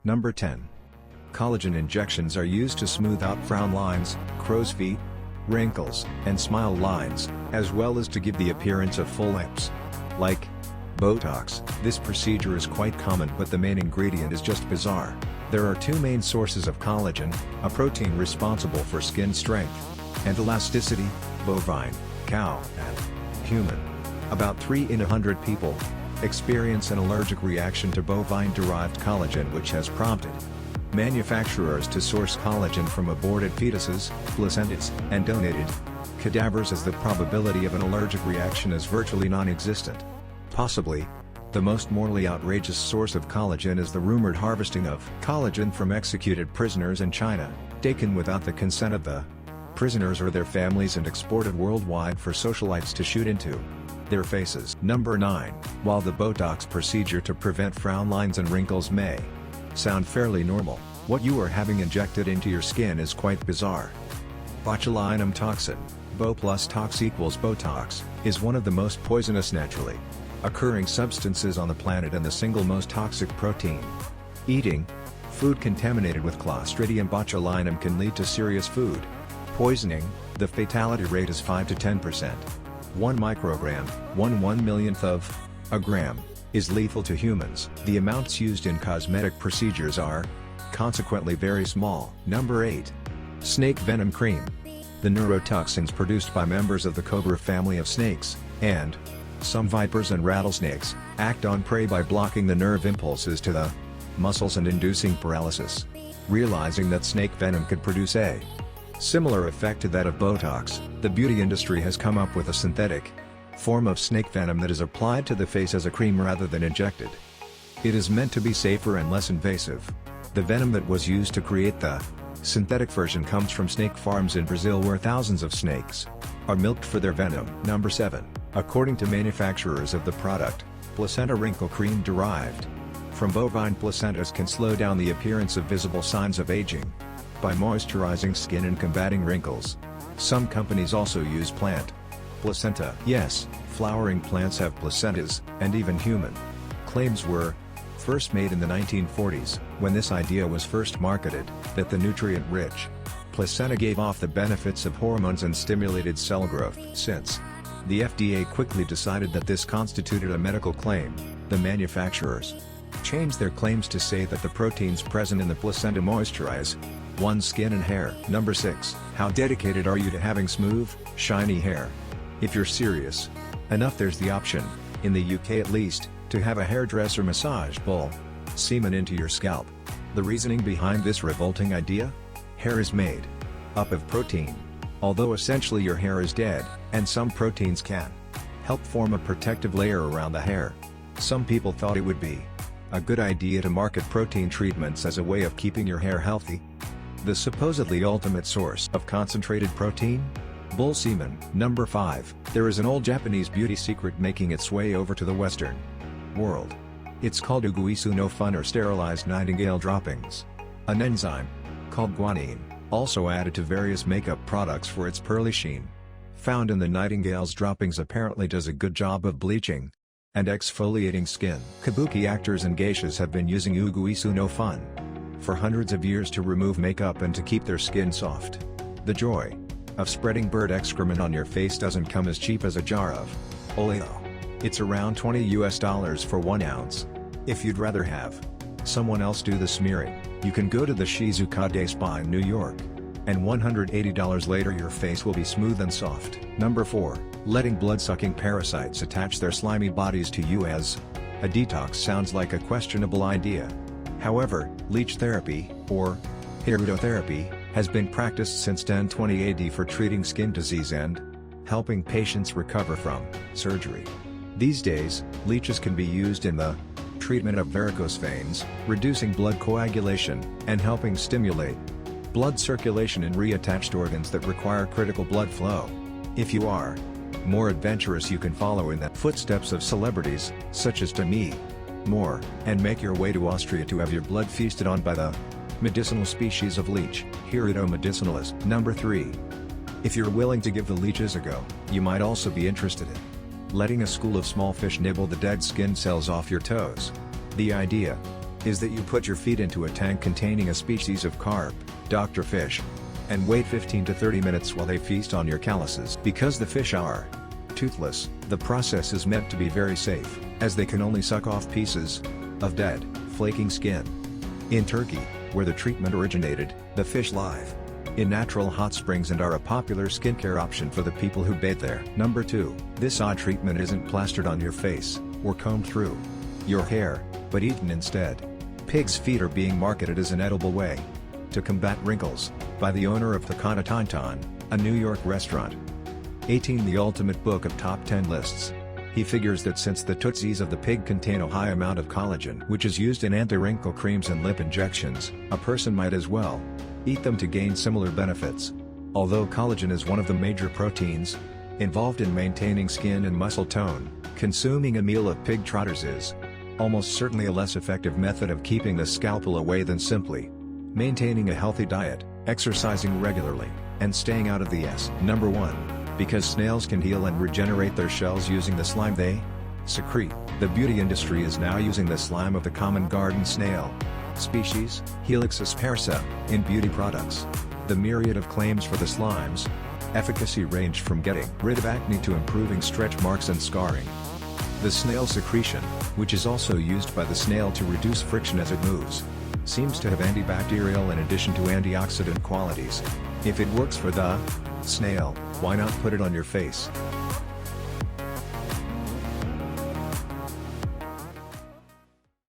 Number 10. Collagen injections are used to smooth out frown lines, crow's feet, wrinkles, and smile lines, as well as to give the appearance of full lips. Like Botox, this procedure is quite common, but the main ingredient is just bizarre. There are two main sources of collagen, a protein responsible for skin strength and elasticity, bovine, cow, and human. About 3 in 100 people experience an allergic reaction to bovine-derived collagen, which has prompted manufacturers to source collagen from aborted fetuses, placentas, and donated cadavers, as the probability of an allergic reaction is virtually non-existent. Possibly, the most morally outrageous source of collagen is the rumored harvesting of collagen from executed prisoners in China, taken without the consent of the prisoners or their families and exported worldwide for socialites to shoot into their faces. Number 9. While the Botox procedure to prevent frown lines and wrinkles may sound fairly normal, what you are having injected into your skin is quite bizarre. Botulinum toxin, Bo plus tox equals Botox, is one of the most poisonous naturally occurring substances on the planet and the single most toxic protein. Eating food contaminated with Clostridium botulinum can lead to serious food poisoning. The fatality rate is 5 to 10%. 1 microgram, 1/1,000,000th of a gram, is lethal to humans. The amounts used in cosmetic procedures are consequently very small. Number 8. Snake venom cream. The neurotoxins produced by members of the cobra family of snakes, and some vipers and rattlesnakes, act on prey by blocking the nerve impulses to the muscles and inducing paralysis. Realizing that snake venom could produce a similar effect to that of Botox, the beauty industry has come up with a synthetic form of snake venom that is applied to the face as a cream rather than injected. It is meant to be safer and less invasive. The venom that was used to create the synthetic version comes from snake farms in Brazil, where thousands of snakes are milked for their venom. Number 7. According to manufacturers of the product, placenta wrinkle cream derived from bovine placentas can slow down the appearance of visible signs of aging by moisturizing skin and combating wrinkles. Some companies also use plant placenta. Yes, flowering plants have placentas, and even human claims were first made in the 1940s, when this idea was first marketed, that the nutrient-rich placenta gave off the benefits of hormones and stimulated cell growth. Since the FDA quickly decided that this constituted a medical claim, the manufacturers changed their claims to say that the proteins present in the placenta moisturize one's skin and hair. Number 6. How dedicated are you to having smooth, shiny hair? If you're serious enough, there's the option, in the UK at least, to have a hairdresser massage bull semen into your scalp. The reasoning behind this revolting idea? Hair is made up of protein. Although essentially your hair is dead, and some proteins can help form a protective layer around the hair. Some people thought it would be a good idea to market protein treatments as a way of keeping your hair healthy. The supposedly ultimate source of concentrated protein? Bull semen. Number 5. There is an old Japanese beauty secret making its way over to the Western world. It's called uguisu no fun, or sterilized nightingale droppings. An enzyme called guanine, also added to various makeup products for its pearly sheen, found in the nightingale's droppings, apparently does a good job of bleaching and exfoliating skin. Kabuki actors and geishas have been using uguisu no fun for hundreds of years to remove makeup and to keep their skin soft. The joy of spreading bird excrement on your face doesn't come as cheap as a jar of oleo. It's around $20 for 1 ounce. If you'd rather have someone else do the smearing, you can go to the Shizuka Spa in New York, and $180 later your face will be smooth and soft. Number 4. Letting blood-sucking parasites attach their slimy bodies to you as a detox sounds like a questionable idea. However, leech therapy, or hirudotherapy, has been practiced since 1020 AD for treating skin disease and helping patients recover from surgery. These days, leeches can be used in the treatment of varicose veins, reducing blood coagulation, and helping stimulate blood circulation in reattached organs that require critical blood flow. If you are more adventurous, you can follow in the footsteps of celebrities, such as Demi Moore, and make your way to Austria to have your blood feasted on by the medicinal species of leech, Hirudo medicinalis. Number 3. If you're willing to give the leeches a go, you might also be interested in letting a school of small fish nibble the dead skin cells off your toes. The idea is that you put your feet into a tank containing a species of carp, Dr. Fish, and wait 15 to 30 minutes while they feast on your calluses. Because the fish are toothless, the process is meant to be very safe, as they can only suck off pieces of dead, flaking skin. In Turkey, where the treatment originated, the fish live in natural hot springs and are a popular skincare option for the people who bathe there. Number 2, this odd treatment isn't plastered on your face, or combed through your hair, but eaten instead. Pig's feet are being marketed as an edible way to combat wrinkles, by the owner of the Tantan, a New York restaurant. 18 The ultimate book of top 10 lists. He figures that since the tootsies of the pig contain a high amount of collagen, which is used in anti-wrinkle creams and lip injections, a person might as well eat them to gain similar benefits. Although collagen is one of the major proteins involved in maintaining skin and muscle tone, consuming a meal of pig trotters is almost certainly a less effective method of keeping the scalpel away than simply maintaining a healthy diet, exercising regularly, and staying out of the Number 1, because snails can heal and regenerate their shells using the slime they secrete. The beauty industry is now using the slime of the common garden snail species, Helix aspersa, in beauty products. The myriad of claims for the slime's efficacy ranged from getting rid of acne to improving stretch marks and scarring. The snail secretion, which is also used by the snail to reduce friction as it moves, seems to have antibacterial in addition to antioxidant qualities. If it works for the snail, why not put it on your face?